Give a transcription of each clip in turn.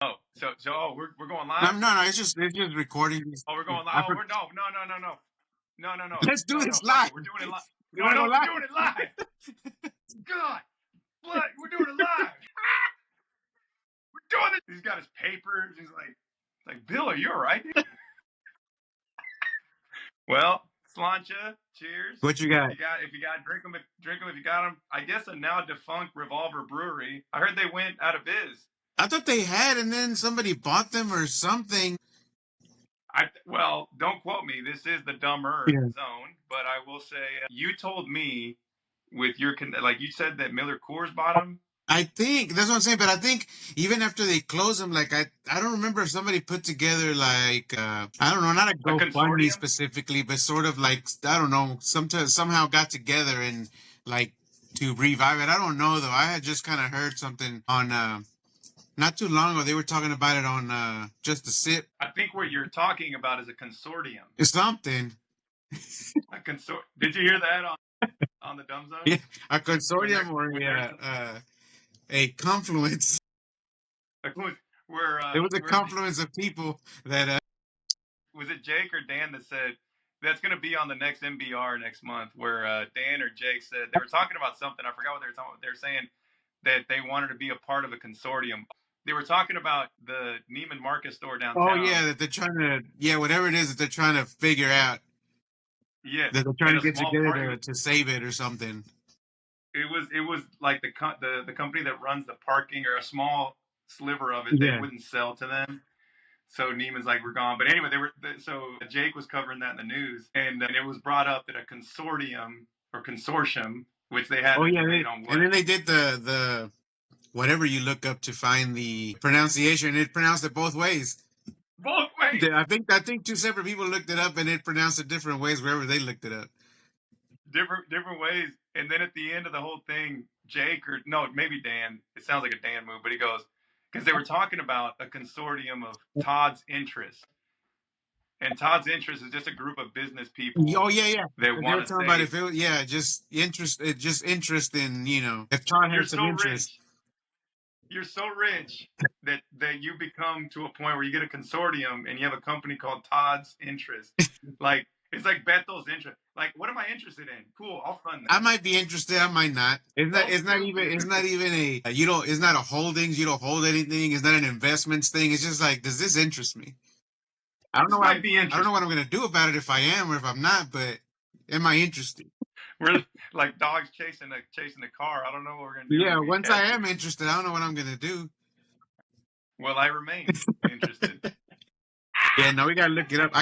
We're going No, live. no, no. It's just recording. Oh, we're going live. I Oh, for, we're no. let's do No. this Fuck it. live. We're doing it live. You want to go We're live? doing it live. God, blood. We're doing it live. We're doing it. He's got his papers. He's like, Bill, are you all right? Well, Slancha, cheers. What you got? If you got, drink them. If you got them. I guess a now defunct Revolver Brewery. I heard they went out of biz. I thought they had, and then somebody bought them or something. Well, don't quote me. This is the dumber zone, but I will say you told me with your like you said that Miller Coors bought them. I think that's what I'm saying, but I think even after they close them, like I don't remember if somebody put together like I don't know, not a GoFundMe specifically, but sort of like I don't know, somehow got together and like to revive it. I don't know though. I had just kind of heard something on not too long ago. They were talking about it on Just a Sip. I think what you're talking about is a consortium. It's something. Did you hear that on the Dumb Zone? Yeah, a consortium or a confluence. Where it was a confluence of people that was it Jake or Dan that said that's going to be on the next MBR next month, where Dan or Jake said they were talking about something. I forgot what they were talking about. They were saying that they wanted to be a part of a consortium. They were talking about the Neiman Marcus store downtown. Oh yeah, that they're trying to whatever it is that they're trying to figure out. Yeah, that they're trying to get together to save it or something. It was like the company that runs the parking, or a small sliver of it, they wouldn't sell to them. So Neiman's like, we're gone. But anyway, so Jake was covering that in the news, and it was brought up that a consortium or consortium, which they had. Oh yeah, and then they did the whatever you look up to find the pronunciation. It pronounced it both ways. Both ways. I think two separate people looked it up, and it pronounced it different ways wherever they looked it up. Different ways. And then at the end of the whole thing, Jake, or no, maybe Dan, it sounds like a Dan move, but he goes, because they were talking about a consortium of Todd's Interest. And Todd's Interest is just a group of business people. Oh yeah. That want to say, about if it, just interest in if Todd has some interest. Rich. You're so rich that you become to a point where you get a consortium and you have a company called Todd's Interest. Like it's like Beto's Interest. Like, what am I interested in? Cool, I'll fund that. I might be interested. I might not. It's not even a it's not a holdings. You don't hold anything. It's not an investments thing. It's just like, does this interest me? I don't know. I don't know what I'm going to do about it if I am or if I'm not. But am I interested? We're like dogs chasing the car. I don't know what we're going to do. Yeah, once I am interested, I don't know what I'm going to do. Well, I remain interested. Yeah, no, we got to look it up.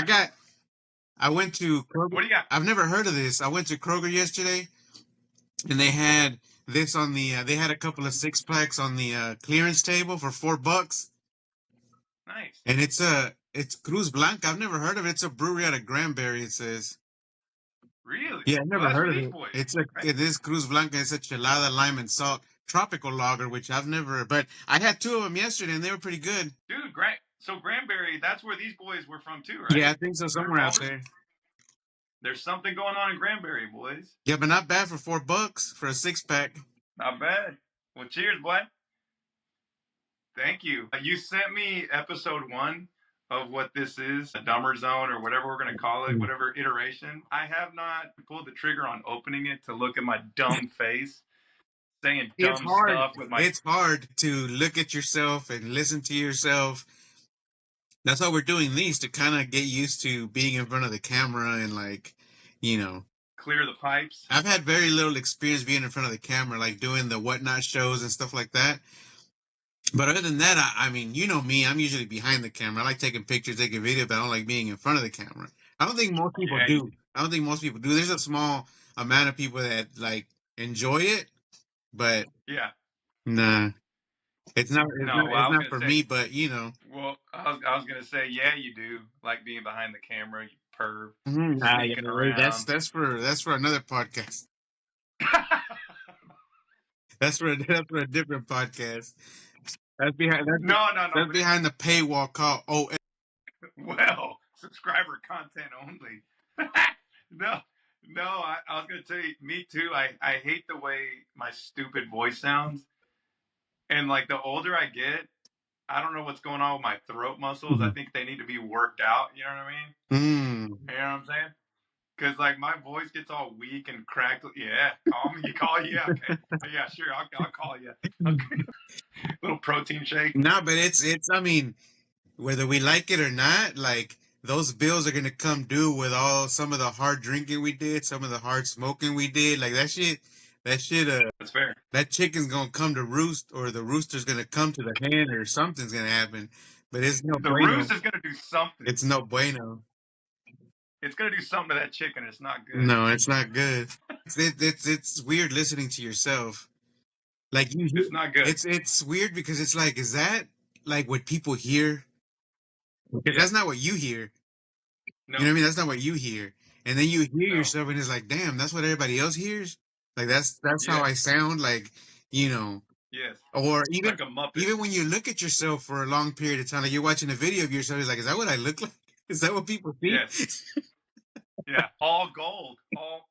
I went to Kroger. What do you got? I've never heard of this. I went to Kroger yesterday, and they had this on the. They had a couple of 6-packs on the clearance table for $4. Nice. And it's Cruz Blanca. I've never heard of it. It's a brewery out of Granbury. It says. Really? Yeah, I've never heard of it. It is Cruz Blanca. It's a chelada, lime, and salt tropical lager, which I've never. But I had 2 of them yesterday, and they were pretty good. Dude, so Granbury, that's where these boys were from too, right? Yeah, I think so. Somewhere out there. There's something going on in Granbury, boys. Yeah, but not bad for $4 for a 6-pack. Not bad. Well, cheers, boy. Thank you. You sent me episode 1 of what this is, a Dumber Zone or whatever we're going to call it, whatever iteration. I have not pulled the trigger on opening it to look at my dumb face, saying dumb stuff with my... It's hard to look at yourself and listen to yourself. That's why we're doing these, to kind of get used to being in front of the camera and clear the pipes. I've had very little experience being in front of the camera, like doing the whatnot shows and stuff like that. But other than that, I mean, you know me, I'm usually behind the camera. I like taking pictures, taking video, but I don't like being in front of the camera. I don't think most people do. I don't think most people do. There's a small amount of people that like enjoy it, but nah. It's not for me, but Well, I was gonna say, yeah, you do like being behind the camera, you perv. Sneaking around. That's for another podcast. that's for a different podcast. That's behind. That's behind the paywall called OS. Well, subscriber content only. No. I was gonna tell you, me too. I hate the way my stupid voice sounds. And like the older I get, I don't know what's going on with my throat muscles. I think they need to be worked out. You know what I mean? Mm. You know what I'm saying? Because like my voice gets all weak and cracked. Yeah, call me. You call? Yeah, okay. Yeah, sure. I'll call you. Okay. Little protein shake. No, but it's. I mean, whether we like it or not, like those bills are gonna come due with all some of the hard drinking we did, some of the hard smoking we did. Like that shit. That shit. That's fair. That chicken's gonna come to roost, or the rooster's gonna come to the hen, or something's gonna happen. But it's no The roost bueno. is gonna do something. It's no bueno. It's gonna do something to that chicken. It's not good. No, it's not good. It's weird listening to yourself. Like It's not good. it's weird because it's like, is that like what people hear? Because Yeah. that's not what you hear. No. You know what I mean? That's not what you hear. And then you hear No. yourself and it's like, damn, that's what everybody else hears. Like that's how Yeah. I sound. Like, you know, Yes. or even Like a Muppet. even when you look at yourself for a long period of time, like you're watching a video of yourself, it's like, is that what I look like? Is that what people see? Yes. Yeah. All gold. All.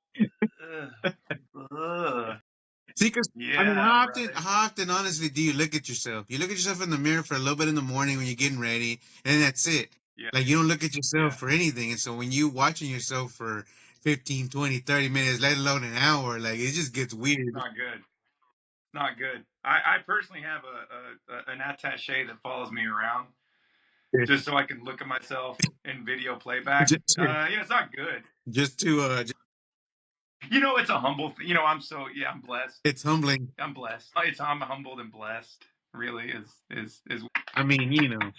See, because Yeah. I mean, brother. how often, honestly, do you look at yourself? You look at yourself in the mirror for a little bit in the morning when you're getting ready, and then that's it. Yeah. Like, you don't look at yourself Yeah. for anything. And so when you watching yourself for 15, 20, 30 minutes, let alone an hour, like, it just gets weird. Not good. Not good. I personally have an attache that follows me around just so I can look at myself in video playback. Yeah, it's not good. Just to You know, it's a humble thing. You know, I'm blessed. it's humbling. I'm blessed. I'm humbled and blessed. Really is. I mean, you know.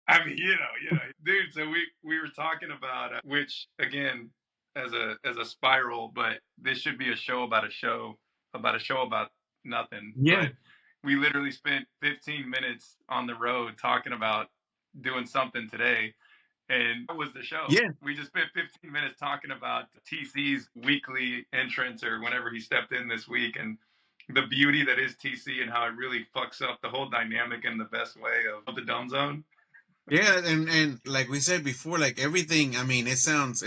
I mean, you know, dude. So we were talking about which again as a spiral, but this should be a show about a show about nothing. Yeah. But we literally spent 15 minutes on the road talking about doing something today. And that was the show. Yeah. We just spent 15 minutes talking about TC's weekly entrance or whenever he stepped in this week and the beauty that is TC and how it really fucks up the whole dynamic in the best way of the Dumb Zone. Yeah, and like we said before, like everything, I mean, it sounds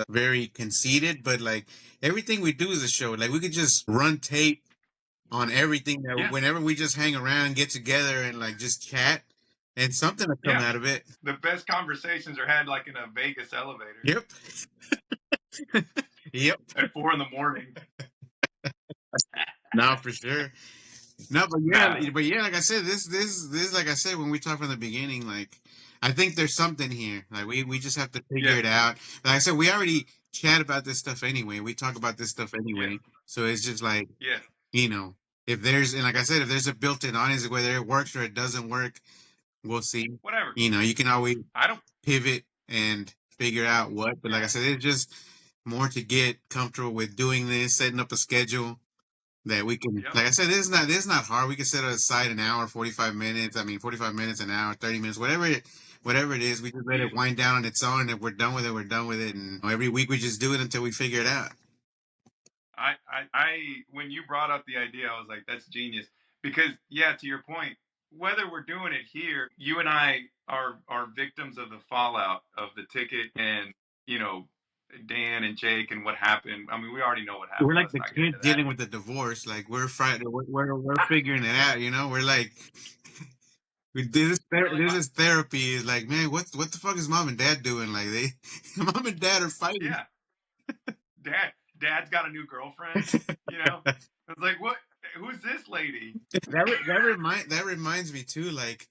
very conceited, but like everything we do is a show. Like we could just run tape on everything that Yeah. whenever we just hang around, get together and like just chat and something will come Yeah. out of it. The best conversations are had like in a Vegas elevator. Yep. Yep. At 4 a.m. No, for sure. No, but yeah, like I said, this like I said when we talked from the beginning, like I think there's something here. Like we just have to figure Yeah. it out. Like I said, we already chat about this stuff anyway. We talk about this stuff anyway. Yeah. So it's just like, Yeah. you know, if there's, and like I said, if there's a built-in audience, whether it works or it doesn't work, we'll see. Whatever. You know, you can always I don't pivot and figure out what. But like I said, it's just more to get comfortable with doing this, setting up a schedule that we can. Yep. Like I said, this is not hard. We can set aside an hour, 45 minutes. I mean, 45 minutes, an hour, 30 minutes, whatever it is. We just let it wind down on its own. And if we're done with it, we're done with it. And every week we just do it until we figure it out. I when you brought up the idea, I was like, that's genius. Because yeah, to your point, whether we're doing it here, you and I are victims of the fallout of the ticket and, you know, Dan and Jake and what happened. I mean, we already know what happened. We're like Let's the not get kid into that. dealing with the divorce. Like we're figuring it out. You know, we're like, this is therapy. Is like, man, what the fuck is mom and dad doing? Like mom and dad are fighting. Yeah. Dad's got a new girlfriend. You know, it's like, what? Who's this lady? That reminds me too. Like,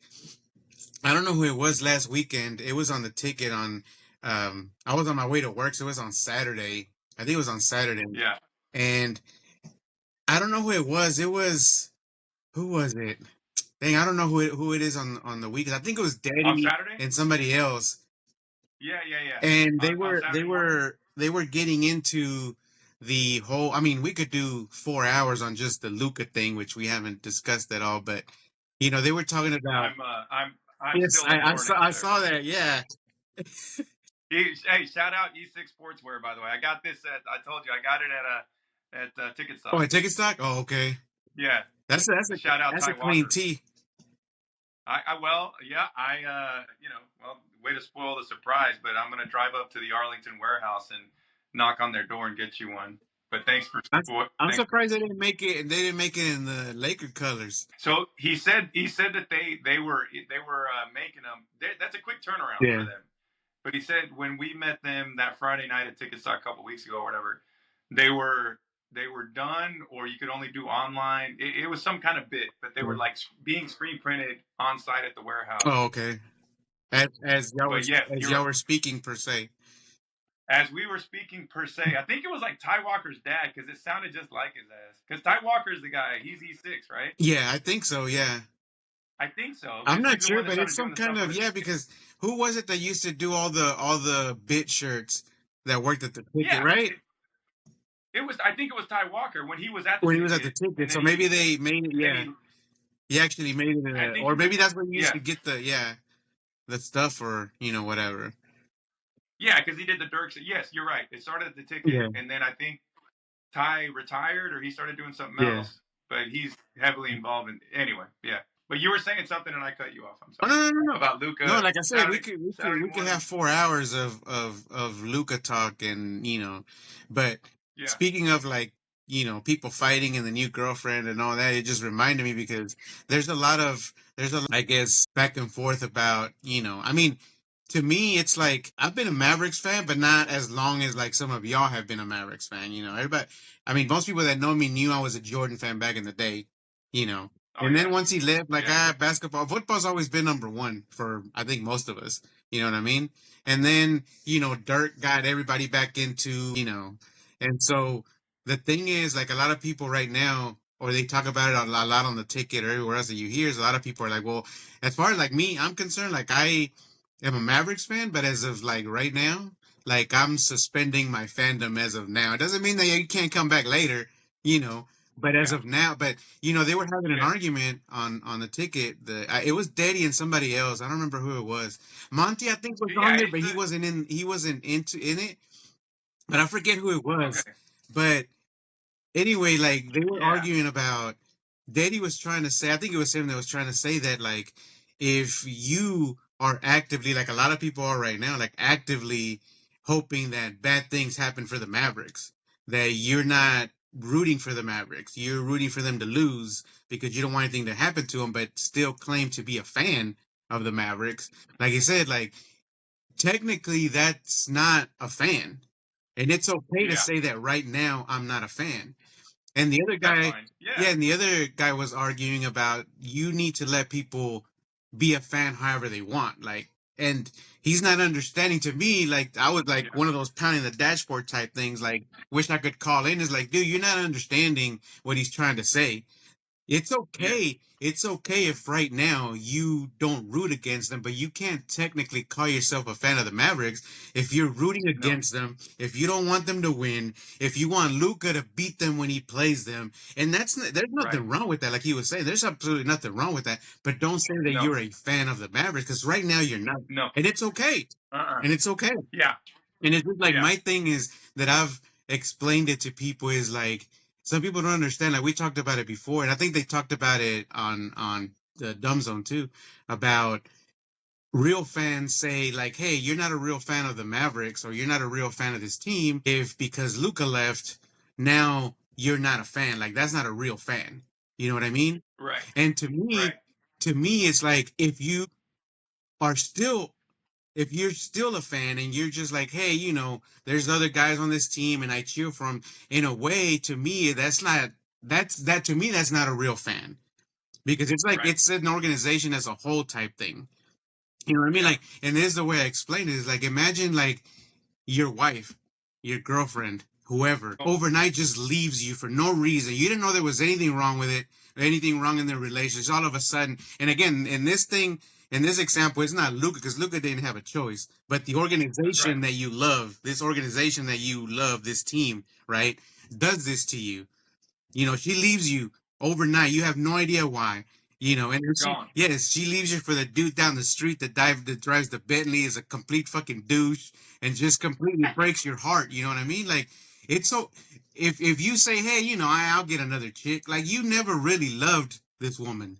I don't know who it was last weekend. It was on the ticket on. I was on my way to work, so it was on Saturday. I think it was on Saturday. Yeah. And I don't know who it was. Who was it? Dang, I don't know who it is on the weekend. I think it was Daddy on Saturday and somebody else. Yeah. And they were getting into the whole. I mean, we could do 4 hours on just the Luka thing, which we haven't discussed at all. But you know, they were talking about. I'm yes, still I saw that. Yeah. Hey, shout out E6 Sportswear, by the way. I got this I told you I got it at Ticket Stock. Oh, at Ticket Stock? Oh, okay. Yeah. That's a shout out. That's Ty a clean Walker. tee. Way to spoil the surprise, but I'm gonna drive up to the Arlington warehouse and knock on their door and get you one. But thanks for I'm, what. I'm Thanks. surprised they didn't make it. They didn't make it in the Laker colors. So he said that they were making them. That's a quick turnaround for Yeah. them. But he said when we met them that Friday night at Ticket Stock a couple weeks ago or whatever, they were done, or you could only do online. It was some kind of bit, but they were like being screen printed on site at the warehouse. Oh, okay. As But yes, y'all were speaking per se. as we were speaking per se, I think it was like Ty Walker's dad because it sounded just like his ass. Because Ty Walker's the guy. He's E6, right? Yeah, I think so. Yeah. I think so. I'm not He's the sure, one that but it's started some doing the kind stuff of with. because who was it that used to do all the bit shirts that worked at the ticket, Yeah, right? it was. I think it was Ty Walker when he was at the When he ticket. was at the ticket, and so then maybe they made it. and then Yeah, he actually made it, I think or he maybe was. that's where he used Yeah, to get the stuff or whatever. yeah, because he did the Dirk. Yes, you're right. It started at the ticket, Yeah, and then I think Ty retired or he started doing something yeah. else. But he's heavily involved in. Anyway, yeah. But you were saying something and I cut you off. I'm Oh sorry. no. About Luka. No, like I said, we Saturday could morning. have 4 hours of Luca talk, and but Yeah. speaking of like people fighting and the new girlfriend and all that, it just reminded me because there's a lot of I guess back and forth about I mean, to me it's like I've been a Mavericks fan, but not as long as like some of y'all have been a Mavericks fan. Everybody. I mean, most people that know me knew I was a Jordan fan back in the day. Oh, And yeah. then once he left, like Yeah. football's always been number one for I think most of us. You know what I mean? And then Dirk got everybody back into and so the thing is, like a lot of people right now, or they talk about it a lot on the ticket or everywhere else that you hear, is a lot of people are like, well, as far as like me, I'm concerned, like I am a Mavericks fan, but as of like right now, like I'm suspending my fandom as of now. It doesn't mean that you can't come back later, you know. But as Yeah. of now, but they were having an Yeah. argument on the ticket. It was Daddy and somebody else. I don't remember who it was. Monty, I think, was Yeah, on there, it's but he the- wasn't in. He wasn't in it. But I forget who it was. Okay. But anyway, like they were Yeah. arguing about. Daddy was trying to say. I think it was him that was trying to say that like if you are actively like a lot of people are right now, like actively hoping that bad things happen for the Mavericks, that you're not rooting for the Mavericks. You're rooting for them to lose because you don't want anything to happen to them, but still claim to be a fan of the Mavericks. Like I said, like technically that's not a fan. And it's okay to Yeah. say that right now I'm not a fan. And the other That's guy, fine. Yeah. and the other guy was arguing about you need to let people be a fan however they want. Like, and he's not understanding to me. Like, I was like Yeah. one of those pounding the dashboard type things. Like, wish I could call in. Is like, dude, you're not understanding what he's trying to say. It's okay. It's okay if right now you don't root against them, but you can't technically call yourself a fan of the Mavericks if you're rooting against them, if you don't want them to win, if you want Luka to beat them when he plays them. And there's nothing wrong with that. Like he was saying, there's absolutely nothing wrong with that. But don't say that you're a fan of the Mavericks because right now you're not. No. And it's okay. And it's okay. Yeah. And it's just like my thing is that I've explained it to people is like some people don't understand. Like we talked about it before, and I think they talked about it on the Dumb Zone too, about real fans say like, "Hey, you're not a real fan of the Mavericks, or you're not a real fan of this team if because Luka left, now you're not a fan. Like that's not a real fan. You know what I mean? Right. And to me, it's like if you are still if you're still a fan and you're just like, hey, there's other guys on this team and I cheer for them, in a way, to me, that's not a real fan because it's like it's an organization as a whole type thing. You know what I mean? Like, and this is the way I explain it is like, imagine like your wife, your girlfriend, whoever, overnight just leaves you for no reason. You didn't know there was anything wrong with it, anything wrong in their relationship. All of a sudden, and again, in this example, it's not Luka because Luka didn't have a choice, but the organization that you love, this team, right, does this to you. She leaves you overnight. You have no idea why. And she leaves you for the dude down the street that drives the Bentley, is a complete fucking douche and just completely breaks your heart. You know what I mean? Like it's so. If you say, hey, I'll get another chick, like you never really loved this woman.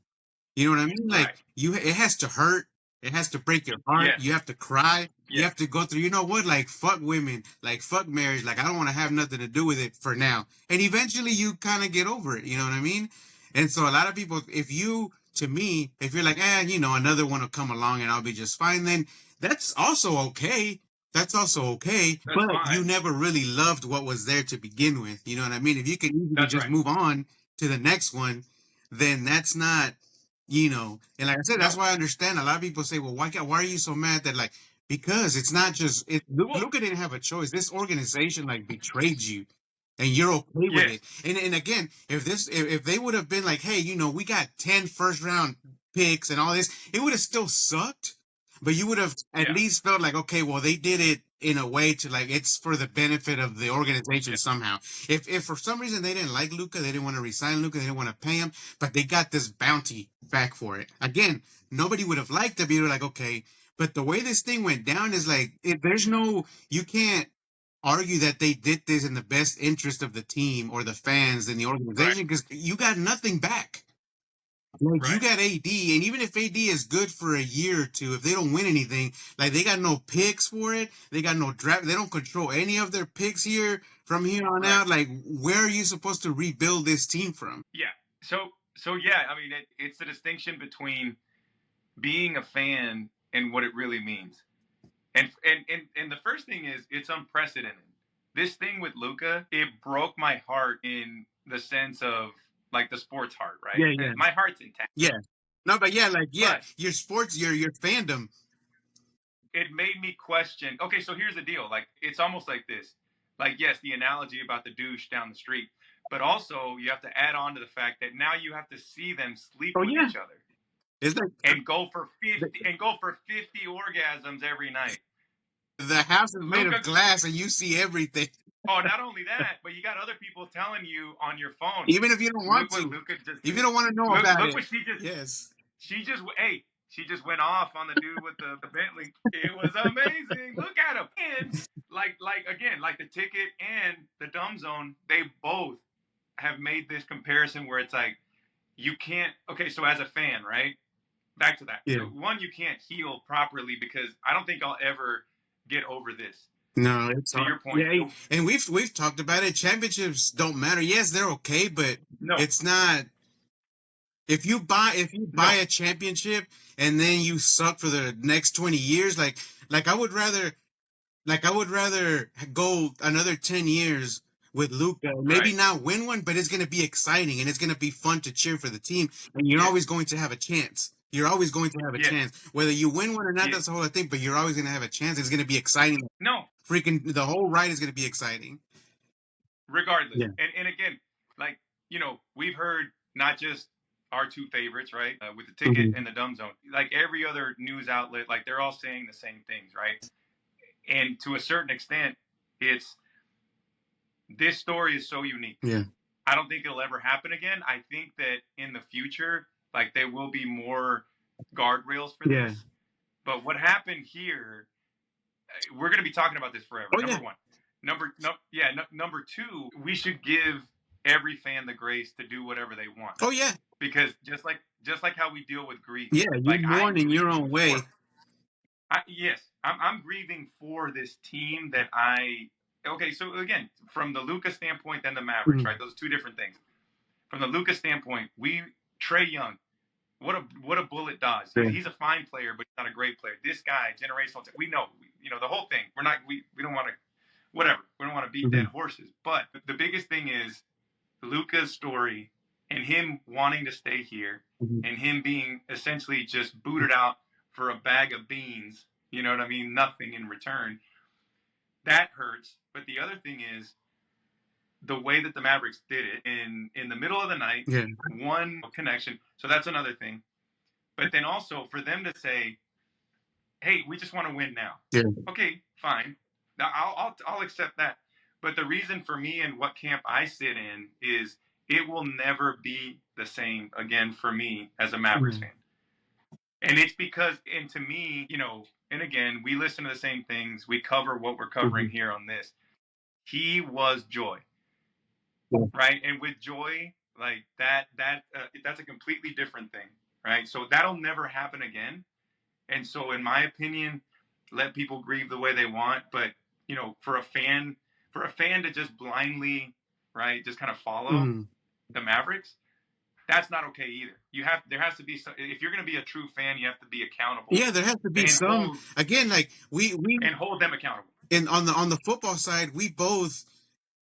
You know what I mean? Like it has to hurt. It has to break your heart. Yes. You have to cry. You Yes. have to go through, you know what, like fuck women, like fuck marriage. Like I don't want to have nothing to do with it for now. And eventually you kind of get over it. You know what I mean? And so a lot of people, if you, to me, if you're like, you know, another one will come along and I'll be just fine, then that's also okay. That's also okay. That's But you fine. never really loved what was there to begin with. You know what I mean? If you can easily That's just right. move on to the next one, then that's not, you know, and like I said, that's No. why I understand a lot of people say, well, why are you so mad that like, because it's not just Well, Luka didn't have a choice. This organization like betrayed you and you're okay with yes. it. And again, if they would have been like, hey, you know, we got 10 first round picks and all this, it would have still sucked, but you would have at Yeah. least felt like, okay, well, they did it in a way to like it's for the benefit of the organization Yeah. somehow. If for some reason they didn't like Luka, they didn't want to resign Luka, they didn't want to pay him, but they got this bounty back for it. Again, nobody would have liked to be like, okay, but the way this thing went down is like, there's no, you can't argue that they did this in the best interest of the team or the fans and the Right. organization because you got nothing back. Like you Right. got AD, and even if AD is good for a year or two, if they don't win anything, like they got no picks for it, they got no draft, they don't control any of their picks here from here on Right. out. Like, where are you supposed to rebuild this team from? Yeah. So yeah, I mean, it's the distinction between being a fan and what it really means. And the first thing is it's unprecedented. This thing with Luka, it broke my heart in the sense of like the sports heart, right? Yeah, yeah, My heart's intact. yeah. No, but yeah, like yeah, But your sports, your fandom. it made me question. Okay, so here's the deal. Like it's almost like this. Like yes, the analogy about the douche down the street, but also you have to add on to the fact that now you have to see them sleep Oh with yeah, each other it's like and go for 50 orgasms every night. the house is made of Luca. glass, and you see everything, Oh, not only that, but you got other people telling you on your phone, even if you don't want look what to, Luca just if you did. don't want to know Look, about look it. what she just. Yes. She just went off on the dude with the Bentley. It was amazing. Look at him. And like again, like the ticket and the dumb zone, they both have made this comparison where it's like you can't. Okay, so as a fan, right? Back to that. Yeah. So one, you can't heal properly because I don't think I'll ever get over this. No, it's To hard. your point, Yeah, and we've talked about it. Championships don't matter. Yes, they're okay, but no, it's not. If you buy no, a championship and then you suck for the next 20 years, like I would rather go another 10 years with Luca, maybe right? not win one, but it's going to be exciting and it's going to be fun to cheer for the team. And you're Yes, always going to have a chance. You're always going to have a yes, chance. Whether you win one or not, yes. that's the whole thing, but you're always going to have a chance. It's going to be exciting. No, Freaking, the whole ride is going to be exciting. regardless. Yeah. And again, like we've heard not just our two favorites, right? With the ticket Mhm. and the dumb zone, like every other news outlet, like they're all saying the same things, right? And to a certain extent, it's this story is so unique. Yeah. I don't think it'll ever happen again. I think that in the future, like there will be more guardrails for Yeah. this. But what happened here, we're going to be talking about this forever. Oh, Number yeah. one, number two, we should give every fan the grace to do whatever they want Oh, yeah. because just like how we deal with grief, Yeah. You like I'm mourn in your grieving own way. yes, I'm grieving for this team that I. Okay, so again, from the Luka standpoint, then the Mavericks, Mhm. right? Those two different things. From the Luka standpoint, Trae Young, what a bullet dodge. Yeah. He's a fine player, but he's not a great player. This guy, generational. We know, the whole thing. We don't want to, whatever. We don't want to beat dead horses. But the biggest thing is Luka's story and him wanting to stay here Mhm. and him being essentially just booted out for a bag of beans. You know what I mean? Nothing in return. That hurts. But the other thing is the way that the Mavericks did it in the middle of the night, Yeah. one connection. So that's another thing. But then also for them to say, "Hey, we just want to win now." Yeah. Okay, fine. Now I'll accept that. But the reason for me and what camp I sit in is it will never be the same again for me as a Mavericks fan. And it's because, and to me, and again, we listen to the same things. We cover what we're covering here on this. He was joy, right? And with joy, like that's a completely different thing, right? So that'll never happen again. And so, in my opinion, let people grieve the way they want. But for a fan, to just blindly, right, just kind of follow Mhm. the Mavericks, that's not okay either. There has to be some, if you're going to be a true fan, you have to be accountable Yeah, there has to be and some. Again, like we hold them accountable. in on the football side, we both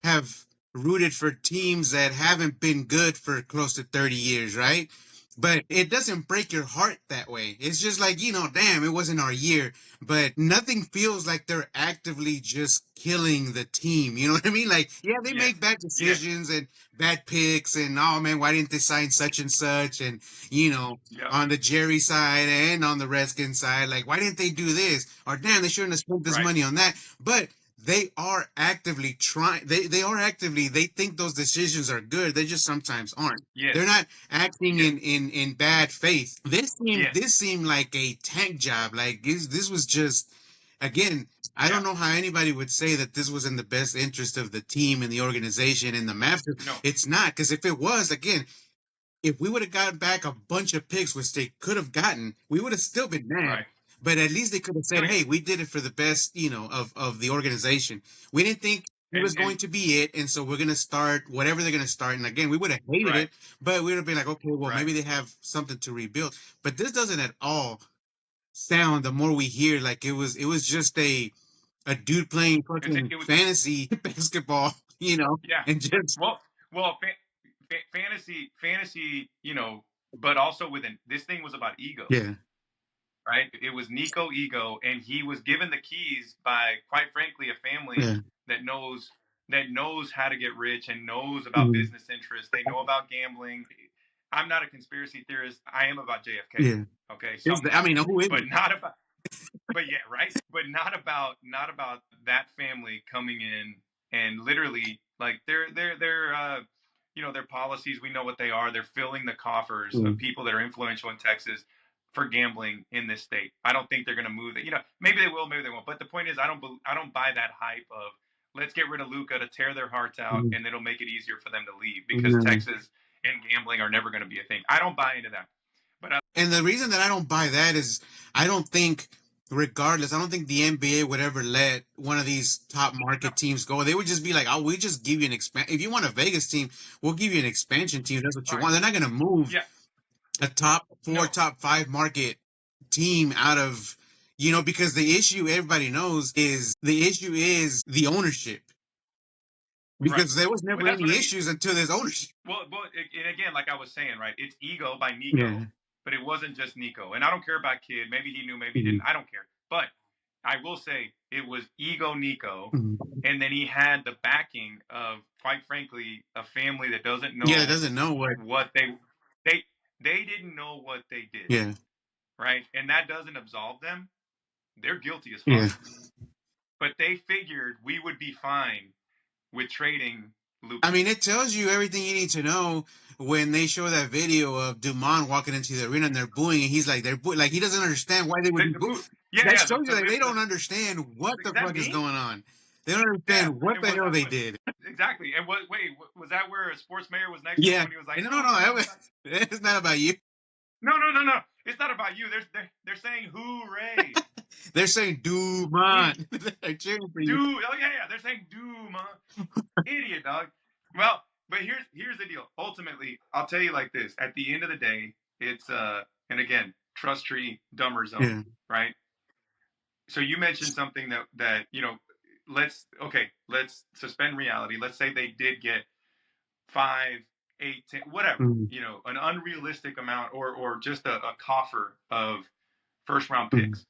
have rooted for teams that haven't been good for close to 30 years, right? But it doesn't break your heart that way. It's just like, damn, it wasn't our year. But nothing feels like they're actively just killing the team. You know what I mean? Like, yeah, they Yes, make bad yes, decisions and bad picks, and oh man, why didn't they sign such and such? And, yep, on the Jerry side and on the Redskins side, like, why didn't they do this? Or damn, they shouldn't have spent this right, money on that. But they are actively trying, they think those decisions are good, they just sometimes aren't. They're yes, not acting yes, in bad faith. yes, This seemed like a tank job. Like this was just, again, I yeah, don't know how anybody would say that this was in the best interest of the team and the organization and the Masters. no, It's not, because if it was, again, if we would have gotten back a bunch of picks, which they could have gotten, we would have still been mad. right, But at least they could have oh said, yeah, "Hey, we did it for the best, of the organization. We didn't think he was and going to be it, and so we're gonna start whatever they're gonna start." And again, we would have hated right, it, but we would have been like, "Okay, well, right. maybe they have something to rebuild." But this doesn't at all sound. The more we hear, like it was just a dude playing fucking It was, fantasy basketball, yeah. and just Well, fantasy, but also within this thing was about ego, yeah, right? It was Nico ego, and he was given the keys by, quite frankly, a family yeah, that knows how to get rich and knows about mhm, business interests. They know about gambling. I'm not a conspiracy theorist. I am about JFK. yeah. Okay, I somewhat, mean, who but isn't? not about. But yeah, right. But not about that family coming in and literally, like, their policies. We know what they are. They're filling the coffers of Mm, people that are influential in Texas for gambling in this state. I don't think they're going to move it. Maybe they will, maybe they won't. But the point is, I don't buy that hype of let's get rid of Luka to tear their hearts out, mhm. and it'll make it easier for them to leave because No. Texas and gambling are never going to be a thing. I don't buy into that. But And the reason that I don't buy that is I don't think, regardless, I don't think the NBA would ever let one of these top no, market teams go. They would just be like, "Oh, we just give you an If you want a Vegas team, we'll give you an expansion team. That's what all you right, want." They're not going to move yeah, a top four, no, top five market team out of, because the issue everybody knows is the ownership. right. Because there was But never that's what any I mean. issues until there's ownership. Well, and again, like I was saying, right? It's ego by Yeah. Nico, but it wasn't just Nico. And I don't care about Kid. Maybe he knew, maybe he Mhm. didn't. I don't care. But I will say it was ego Nico, Mhm. and then he had the backing of, quite frankly, a family that doesn't Yeah, it know doesn't know what. what they didn't know what they did, Yeah. right? And that doesn't absolve them. They're guilty as Yeah. fuck. But they figured we would be fine with trading I Luca. mean, it tells you everything you need to know when they show that video of Dumont walking into the arena and they're booing, and he's like, like he doesn't understand why they would be The booing. move, yeah, That yeah. shows you like they don't understand what Is the that fuck is me? going on. They don't Yeah, understand what and the was hell that they what did. exactly? And was that where a sports mayor was next to him Yeah, when he was like, and "No, no, no, no, it's not about you. no, it's not about you." They're saying hooray, They're saying we Dumont. They're cheering for do. you. Oh yeah, they're saying Doom, idiot dog. Well, but here's the deal. Ultimately, I'll tell you like this: at the end of the day, it's and again, trust tree, dumber zone, Yeah. right? So you mentioned something that let's suspend reality. Let's say they did get 5, 8, 10, whatever, Mhm. an unrealistic amount, or just a coffer of first round Mhm. picks.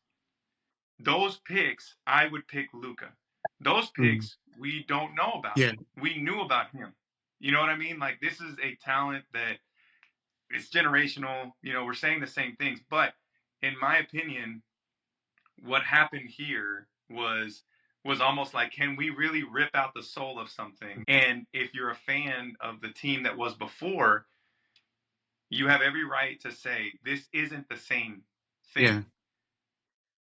Those picks, I would pick Luca. Those Mhm. picks we don't know about. Yeah. We knew about him. You know what I mean? Like, this is a talent that it's generational. We're saying the same things, but in my opinion, what happened here was almost like, can we really rip out the soul of something? And if you're a fan of the team that was before, you have every right to say this isn't the same thing. Yeah.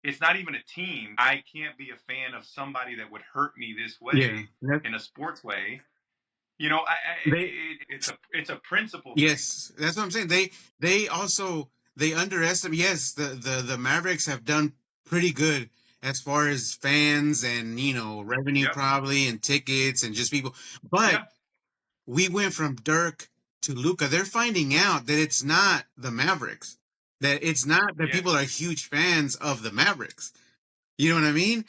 It's not even a team. I can't be a fan of somebody that would hurt me this Yeah. way in a sports way. They It's a principle thing. Yes, that's what I'm saying. They also they underestimate. Yes, the Mavericks have done pretty good as far as fans and revenue Yep. probably and tickets and just people. But Yeah. we went from Dirk to Luca. They're finding out that it's not the Mavericks. That it's not that Yes. people are huge fans of the Mavericks. You know what I mean?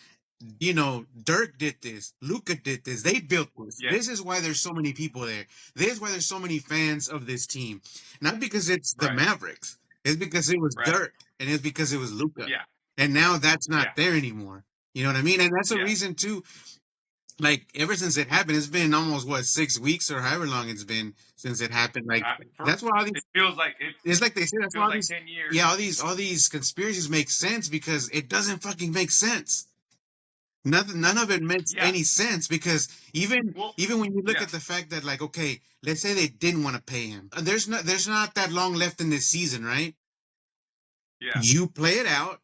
Dirk did this. Luca did this. They built this. Yes. This is why there's so many people there. This is why there's so many fans of this team. Not because it's the Right. Mavericks. It's because it was Right. Dirk and it's because it was Luca. Yeah. And now that's Yeah. not there anymore. You know what I mean? And that's a Yeah. reason too. Like ever since it happened, it's been almost 6 weeks or however long it's been since it happened. Like that's why all these. It feels like it It's like they say that's why feels all like these. 10 years. Yeah, all these conspiracies make sense because it doesn't fucking make sense. None of it makes Yeah. any sense because even when you look Yeah. at the fact that like okay, let's say they didn't want to pay him. There's not that long left in this season, right? Yeah. You play it out,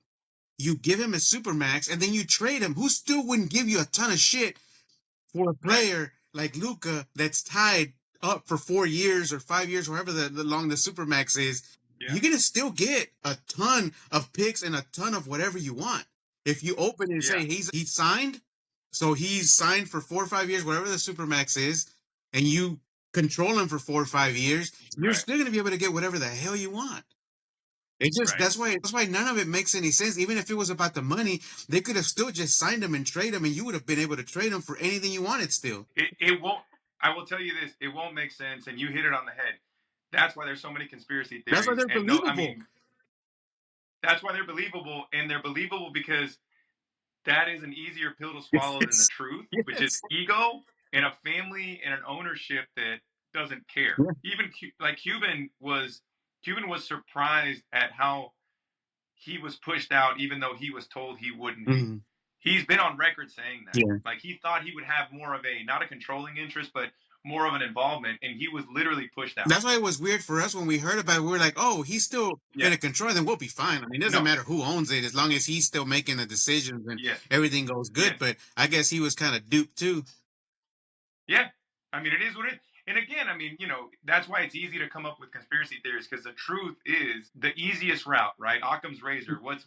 you give him a supermax, and then you trade him. Who still wouldn't give you a ton of shit for a player like Luca that's tied up for 4 years or 5 years, wherever the long the supermax is? Yeah. You're gonna still get a ton of picks and a ton of whatever you want. If you open it and say he's signed, so he's signed for 4 or 5 years, whatever the supermax is, and you control him for 4 or 5 years, you're still gonna be able to get whatever the hell you want. It's just that's why none of it makes any sense. Even if it was about the money, they could have still just signed him and trade him, and you would have been able to trade him for anything you wanted still. It won't. I will tell you this: it won't make sense, and you hit it on the head. That's why there's so many conspiracy theories. That's why they're believable. I mean, that's why they're believable, and they're believable because that is an easier pill to swallow than the truth, which is ego and a family and an ownership that doesn't care. Yeah. Even like Cuban was surprised at how he was pushed out, even though he was told he wouldn't be. Mm-hmm. He's been on record saying that. Yeah. Like he thought he would have more of a not a controlling interest, but more of an involvement, and he was literally pushed out. That's why it was weird for us when we heard about it. We were like, "Oh, he's still going to control, then we'll be fine." I mean, it doesn't matter who owns it as long as he's still making the decisions and everything goes good. But I guess he was kind of duped too. Yeah, I mean, it is what it is. And again, I mean, that's why it's easy to come up with conspiracy theories because the truth is the easiest route, right? Occam's razor. What's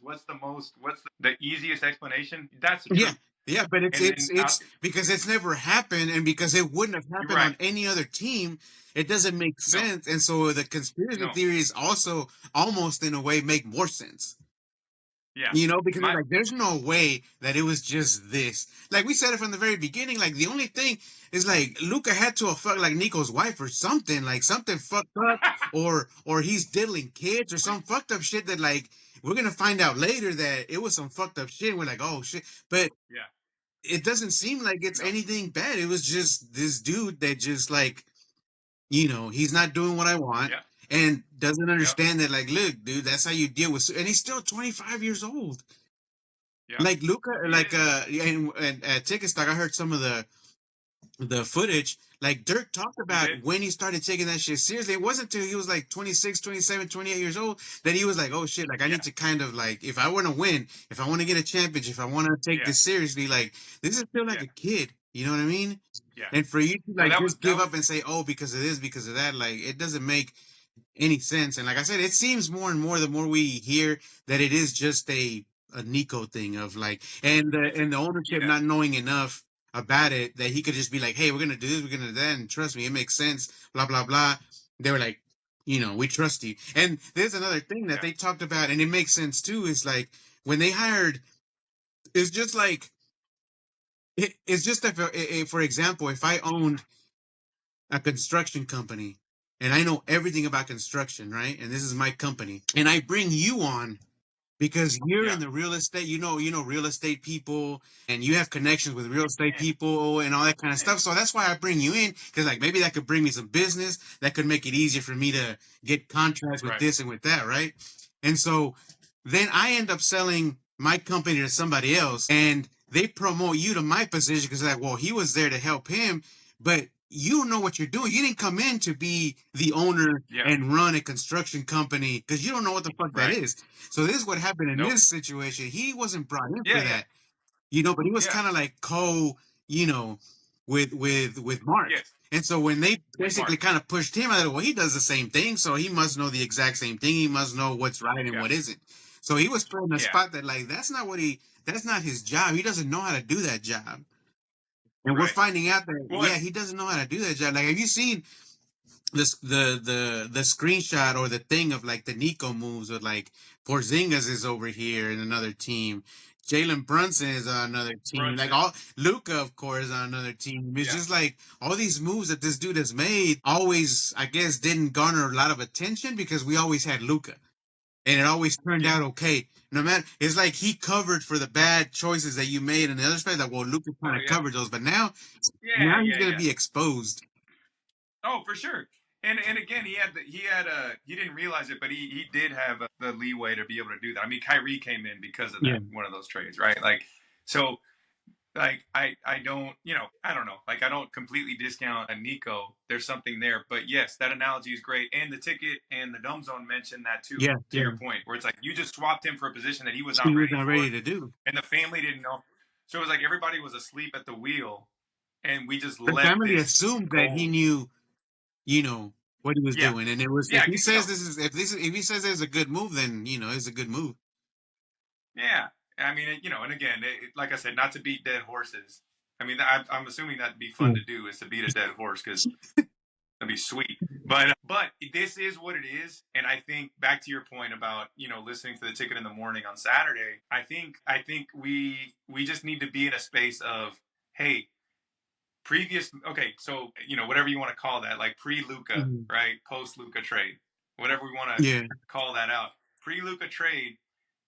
the easiest explanation? That's the truth. Yeah. Yeah, but it's because it's never happened, and because it wouldn't have happened on any other team, it doesn't make sense. And so the conspiracy theories also almost in a way make more sense. Yeah. Because like there's no way that it was just this. Like we said it from the very beginning, like the only thing is like Luca had to have fucked like Nico's wife or something, like something fucked up, or he's diddling kids or some fucked up shit that like we're gonna find out later that it was some fucked up shit. We're like, oh shit. But it doesn't seem like it's anything bad. It was just this dude that just like, he's not doing what I want. Yeah. And doesn't understand that, like, look, dude, that's how you deal with, and he's still 25 years old. Yeah. Like Luca, and at Ticket Stock, I heard some of the footage. Like Dirk talked about when he started taking that shit seriously. It wasn't until he was like 26, 27, 28 years old that he was like, oh shit, like I need to kind of like, if I want to win, if I want to get a championship, if I want to take this seriously, like this is still like a kid. You know what I mean? Yeah. And for you to like just give up and say, oh, because of this, because of that, like it doesn't make any sense. And like I said, it seems more and more the more we hear that it is just a Nico thing of like, and the ownership not knowing enough about it that he could just be like, hey, we're gonna do this, we're gonna do that, and trust me, it makes sense, blah blah blah. They were like, we trust you. And there's another thing that they talked about, and it makes sense too, is like when they hired, it's just like it's just that for example, if I owned a construction company and I know everything about construction, right? And this is my company, and I bring you on because you're in the real estate, real estate people, and you have connections with real estate people and all that kind of stuff. So that's why I bring you in, because like maybe that could bring me some business that could make it easier for me to get contracts with this and with that, right? And so then I end up selling my company to somebody else, and they promote you to my position because like, well, he was there to help him, but you don't know what you're doing. You didn't come in to be the owner and run a construction company because you don't know what the fuck that is. So this is what happened in this situation. He wasn't brought in for that, but he was kind of like with Mark. And so when they basically Smart. kind of pushed him, I thought, well, he does the same thing, so he must know the exact same thing. He must know what's right and Yeah. what isn't. So he was put in a Yeah. spot that, like, that's not his job. He doesn't know how to do that job. And we're Right. finding out that, Well, yeah, he doesn't know how to do that job. Like, have you seen this the screenshot or the thing of like the Nico moves with like Porzingis is over here in another team, Jalen Brunson is on another team, like Brunson. all Luca of course on another team. It's Yeah. just like all these moves that this dude has made always, I guess, didn't garner a lot of attention because we always had Luca, and it always turned Yeah. out okay. No matter, it's like he covered for the bad choices that you made, and the other side, like, well, Luca kind of yeah. covered those, but now Yeah. he's Yeah. gonna Yeah. be exposed. Oh, for sure. And again, he didn't realize it, but he did have the leeway to be able to do that. I mean, Kyrie came in because of that, Yeah. one of those trades, right? Like, so, like, I don't, I don't know. Like, I don't completely discount a Nico. There's something there. But yes, that analogy is great. And the ticket and the Dumb Zone mentioned that too, Yeah, to yeah. your point, where it's like you just swapped him for a position that he was not He was ready not for, ready to do. and the family didn't know. So it was like everybody was asleep at the wheel, and we just The let family this assumed that he gold. knew, what he was Yeah. doing, and it was Yeah, if he says no. if he says it's a good move, then it's a good move. Yeah, I mean, and again, like I said, not to beat dead horses. I mean, I'm assuming that'd be fun to do, is to beat a dead horse, because that'd be sweet. But this is what it is, and I think back to your point about listening to the ticket in the morning on Saturday. I think we just need to be in a space of, hey, so whatever you want to call that, like pre-Luka, right, post-Luka trade, whatever we want to call that out. Pre-Luka trade,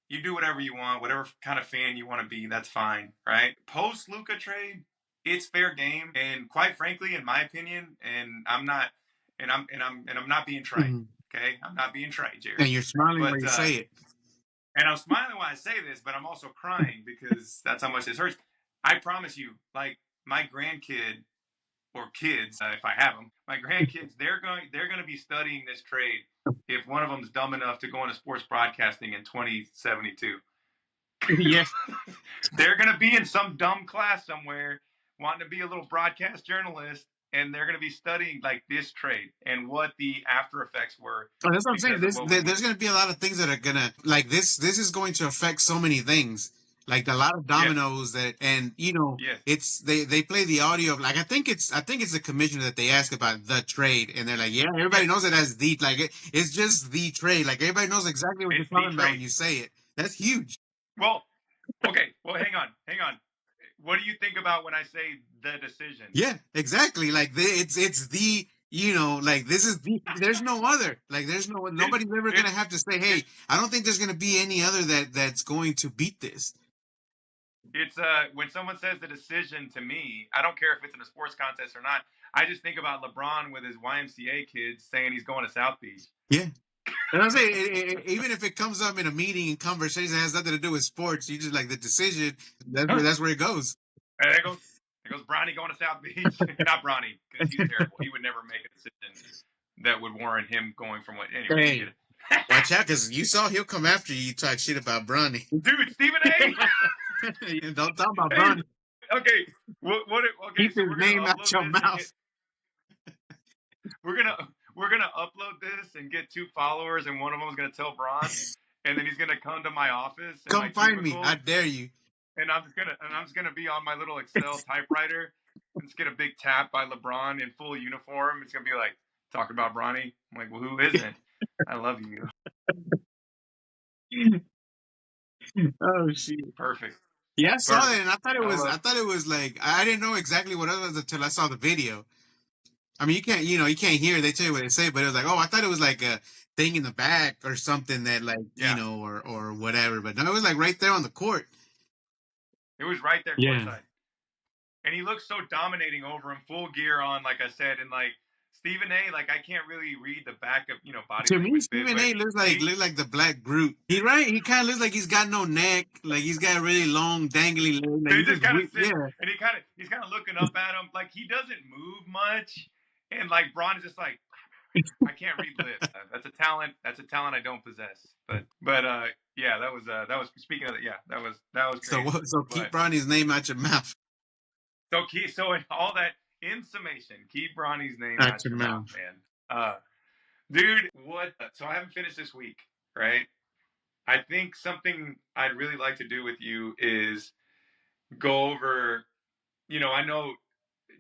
you do whatever you want, whatever kind of fan you want to be, that's fine, right? Post Luka trade, it's fair game, and quite frankly, in my opinion, and I'm not being trite, okay? I'm not being trite, Jared. And you're smiling when you say it. And I'm smiling when I say this, but I'm also crying because that's how much this hurts. I promise you, like my grandkid or kids, if I have them, my grandkids, they're going to be studying this trade if one of them's dumb enough to go into sports broadcasting in 2072. Yes. They're going to be in some dumb class somewhere wanting to be a little broadcast journalist, and they're going to be studying like this trade and what the after effects were. Oh, that's what I'm saying. There's going to be a lot of things that are going to, like, this is going to affect so many things. Like a lot of dominoes that, and it's they play the audio of, like, I think it's the commissioner that they ask about the trade, and they're like, yeah, everybody knows it as the, like, it's just the trade. Like, everybody knows exactly what you're talking about when you say it. That's huge. Well, okay. Well, hang on. What do you think about when I say the decision? Yeah, exactly. Like, it's the, like, this is the, there's no other, like, there's nobody's ever going to have to say, hey, I don't think there's going to be any other that's going to beat this. It's when someone says the decision to me, I don't care if it's in a sports contest or not. I just think about LeBron with his YMCA kids saying he's going to South Beach. Yeah. And I'm saying, even if it comes up in a meeting and conversation that has nothing to do with sports, you just like the decision. That's where it goes. And there goes Bronny going to South Beach. Not Bronny, because he's terrible. He would never make a decision that would warrant him going from what. Anyway, hey, watch out, because you saw he'll come after you. You talk shit about Bronny, dude. Stephen A. Don't talk about Bronny. Okay, keep his name out your mouth. We're gonna upload this and get 2 followers, and one of them is gonna tell Bron, and then he's gonna come to my office. Come find me. I dare you. And I'm just gonna be on my little Excel typewriter and just get a big tap by LeBron in full uniform. It's gonna be like, talking about Bronny. I'm like, well, who isn't? I love you. Oh shit! Perfect. Yeah, I saw that, and I thought it was like, I didn't know exactly what it was until I saw the video. I mean, you can't hear. They tell you what they say, but it was like, oh, I thought it was like a thing in the back or something that, like, or whatever. But no, it was like right there on the court. It was right there courtside. And he looks so dominating over him, full gear on, like I said, and like Stephen A. Like, I can't really read the back of body. To me, Stephen A. looks like the Black Groot. He kind of looks like he's got no neck, like he's got really long dangly legs. Like, he just kind of sits, and he's kind of looking up at him, like he doesn't move much, and like Bron is just like, I can't read lips. That's a talent I don't possess. But yeah, that was speaking of it. Yeah, that was great. So keep Bronny's name out your mouth. So and all that, in summation, keep Ronnie's name Out out your your mouth, mouth. man. Dude, what? So I haven't finished this week, right? I think something I'd really like to do with you is go over. I know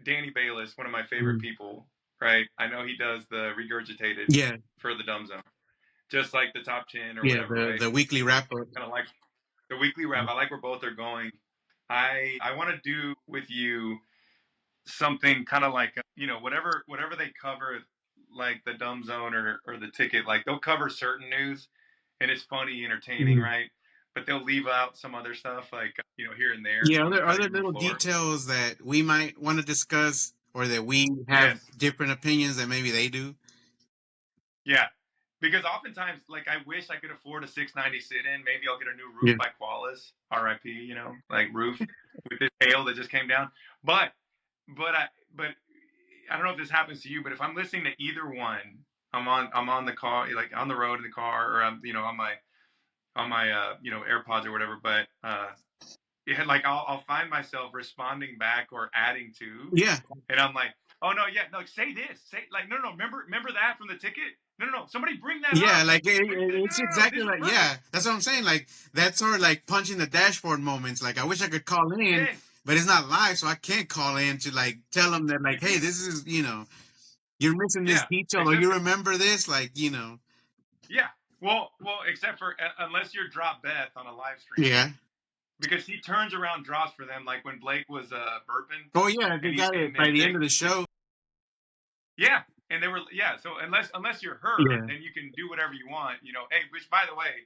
Danny Bayless, one of my favorite people, right? I know he does the regurgitated Yeah, for the Dumb Zone, just like the Top 10 or yeah. whatever, The right? the weekly wrap up. Kind of like the weekly wrap. I like where both are going. I want to do with you something kind of like whatever they cover, like the Dumb Zone or the Ticket. Like they'll cover certain news, and it's funny, entertaining, right? But they'll leave out some other stuff, like here and there Yeah, on the cutting other room little floor. details that we might want to discuss, or that we have Yes, different opinions that maybe they do. yeah. Because oftentimes, like, I wish I could afford a $6.90 sit-in. Maybe I'll get a new roof Yeah. by Qualis, R.I.P. Like roof with this hail that just came down. But but I don't know if this happens to you, but if I'm listening to either one, I'm on the car, like on the road in the car, or I'm on my AirPods or whatever. But yeah, like I'll find myself responding back or adding to, Yeah, and I'm like, oh no, yeah, no, say this, say like no, remember that from the Ticket? No, somebody bring that yeah. up. Like it's No, exactly this is like, perfect. yeah. That's what I'm saying. Like that's sort of like punching the dashboard moments. Like I wish I could call in, Yes, but it's not live, so I can't call in to like tell them that you like, hey, can't. this is you're missing this Yeah, detail, or except you for remember this, like yeah, well, except for unless you're Drop Beth on a live stream, yeah. because he turns around drops for them, like when Blake was burping, Oh yeah, they and got it by and the they end of the show. yeah, and they were yeah. So unless you're her, Yeah, then you can do whatever you want. Hey, which by the way,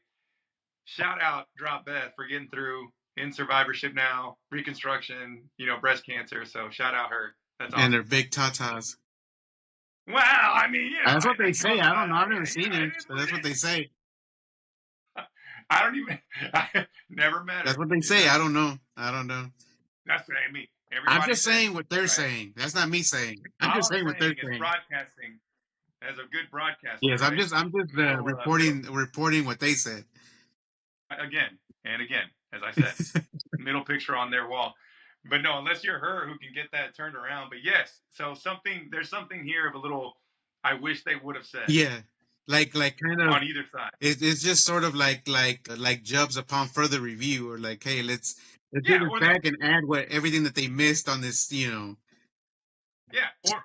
shout out Drop Beth for getting through in survivorship now, reconstruction, breast cancer. So shout out her. That's and awesome. they're big tatas. Wow, I mean, That's what they that say. comes. I don't know. I've never You seen know, her, it is but what that's what it they is. say. I don't even. I never met That's her. what they say. I don't know. I don't know. That's what I mean. I'm Everybody just says, saying what they're right? saying. That's not me saying. I'm All just I'm saying what they're saying is saying. broadcasting as a good broadcaster, Yes, right? I'm just Middle reporting what they said. again and again, as I said, middle picture on their wall. But no, unless you're her who can get that turned around. But yes, so there's something here of a little. I wish they would have said Yeah, like kind of. on either side. It's just sort of like Jubs upon further review, or like, hey, let's do Yeah, this or back and add what everything that they missed on this. yeah, or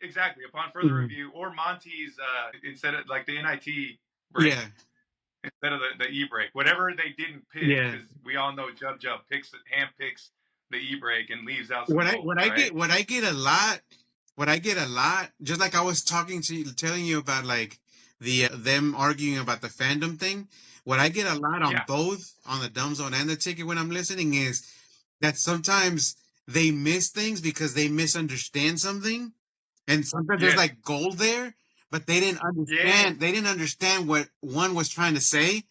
exactly upon further Mhm. review, or Monty's instead of like the NIT break Yeah, instead of the e break, whatever they didn't pick, yeah. because we all know Jub hand picks the e break and leaves out some What I gold, what I right? get what I get a lot, just like I was talking to you, telling you about like them arguing about the fandom thing. What I get a lot on Yeah, both, on the Dumb Zone and the Ticket, when I'm listening, is that sometimes they miss things because they misunderstand something, and sometimes there's yes, like gold there, but they didn't yes, understand. They didn't understand what one was trying to say,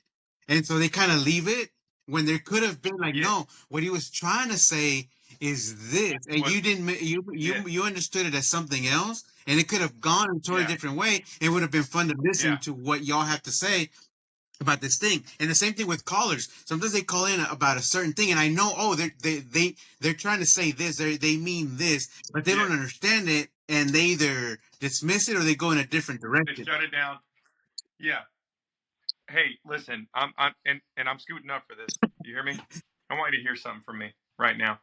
and so they kind of leave it when there could have been like, yes. no, what he was trying to say is this, and Was you didn't. yes, You understood it as something else, and it could have gone a totally yeah, different way. It would have been fun to yeah, listen to what y'all have to say about this thing. And the same thing with callers. Sometimes they call in about a certain thing, and I know, oh, they're trying to say this, they mean this, but they yes. don't understand it, and they either dismiss it or they go in a different They direction. shut it down. Yeah. Hey, listen, I'm I'm scooting up for this. You hear me? I want you to hear something from me right now.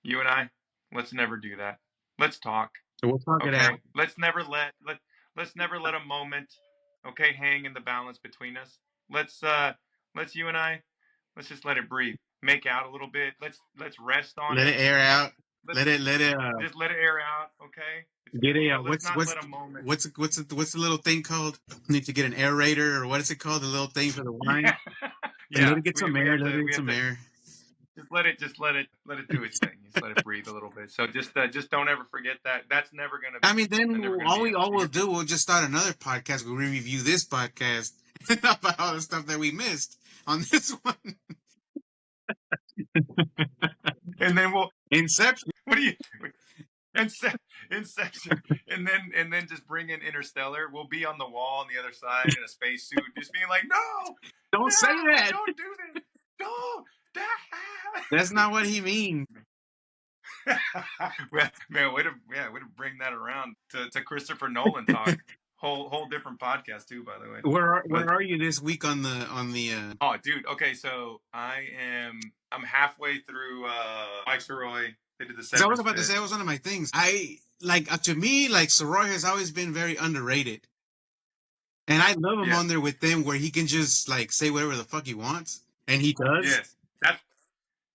You and I, let's never do that. Let's talk. So we'll talk it out. Okay? Let's never let a moment, okay, hang in the balance between us. Let's you and I, let's just let it breathe. Make out a little bit. Let's rest on Let it. it air out. Let's Let it just let it air out, okay? It's get a let's not let a moment. what's the little thing called? Need to get an aerator, or what is it called? The little thing for the wine, Yeah. and let Yeah, it get some we air. have Let to it get some air. let it do its thing. Just let it breathe a little bit. So just don't ever forget that. That's never gonna I mean, then never gonna be us. all we'll do, we'll just start another podcast where we review this podcast about all the stuff that we missed on this one. And then we'll Inception. what do you Inception, and then just bring in Interstellar. We'll be on the wall on the other side in a spacesuit, just being like, no, Don't say that. don't do this, don't. That's not what he means. Man, way to bring that around to Christopher Nolan talk. Whole different podcast too, by the way. Where But are you this week on the oh, dude. Okay, so I'm halfway through Mike Soroy. They did the Because I was Severance about to bit. say, that was one of my things. I like to me, like Soroy has always been very underrated, and I love him Yes, on there with them where he can just like say whatever the fuck he wants, and he does. yes, that's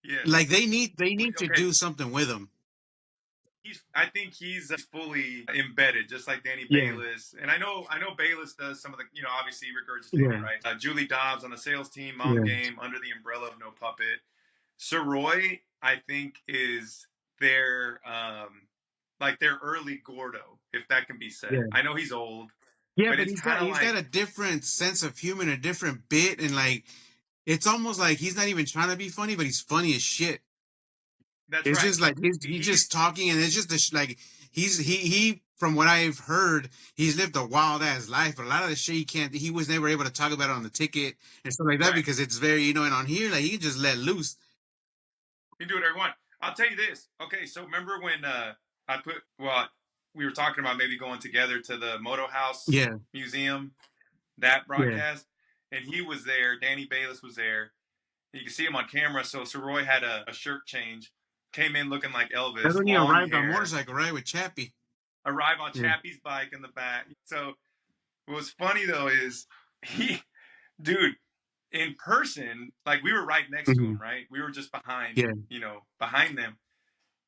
yes. Like they need to Okay, do something with him. I think he's fully embedded, just like Danny Yeah, Bayless. And I know Bayless does some of the, obviously regurgitated, yeah, right? Julie Dobbs on the sales team, Mom yeah. Game, under the umbrella of No Puppet. Soroy, I think, is their like their early Gordo, if that can be said. Yeah. I know he's old, Yeah, but but it's kind of he's got like a different sense of humor, a different bit, and like it's almost like he's not even trying to be funny, but he's funny as shit. that's It's right. just like he's just He's talking, and it's just like he from what I've heard, he's lived a wild ass life, but a lot of the shit he was never able to talk about it on the ticket and stuff like that right. because it's very and on here like he can just let loose. You can do whatever you want. I'll tell you this. Okay, so remember when we were talking about maybe going together to the Moto House Yeah, Museum, that yeah. broadcast, and he was there. Danny Bayless was there. You can see him on camera. So Soroy had a shirt change, came in looking like That's Elvis, when he long arrived on hair, motorcycle, right, with Chappie. arrived on Yeah, Chappie's bike in the back. So what was funny though is dude, in person, like we were right next to hmm him, right? We were just behind, yeah, behind them,